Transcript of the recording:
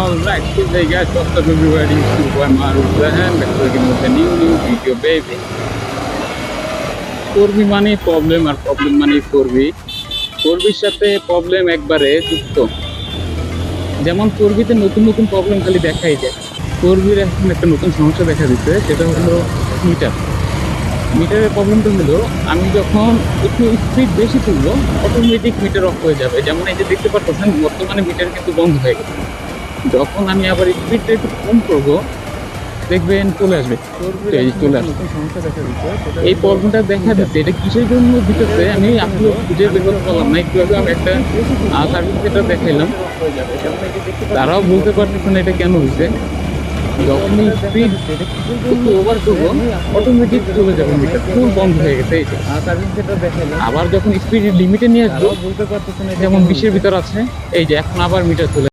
Alright, so hey guys, what's up everybody? I'm Arul Zahan, back again with a new video baby. করবি মানে problem আর problem মানে করবি। করবির সাথে problem একবারে যুক্ত। যেমন করবিতে নতুন নতুন প্রবলেম খালি দেখাই যায়। করবির এখন একটা নতুন সমস্যা দেখা দিচ্ছে, সেটা হলো মিটার। মিটারের প্রবলেমটা হলো আমি যখন একটু স্পিড বেশি তুলবো অটোমেটিক মিটার অফ হয়ে যাবে। যেমন এই যে দেখতে পাচ্ছেন বর্তমানে মিটার কিন্তু বন্ধ হয়ে গেছে। যখন আমি আবার স্পিডটা একটু কম করবো দেখবেন চলে আসবে, এই চলে আসবে। এই প্রবলেমটা দেখা দিচ্ছে, এটা কিসের জন্য দিতেছে আমি আসলে খুঁজে বের করতে পারলাম না। একটু আগে আমি একটা সার্ভিস সেন্টার দেখাইলাম, তারাও বলতে পারতেছে না এটা কেন হয়েছে। যখনই স্পিড একটু ওভার করবো অটোমেটিক চলে যাবে, মিটার ফুল বন্ধ হয়ে গেছে। এই যে আবার যখন স্পিড লিমিটে নিয়ে আসবো, যেমন 20-এর ভিতর আছে, এই যে এখন আবার মিটার চলে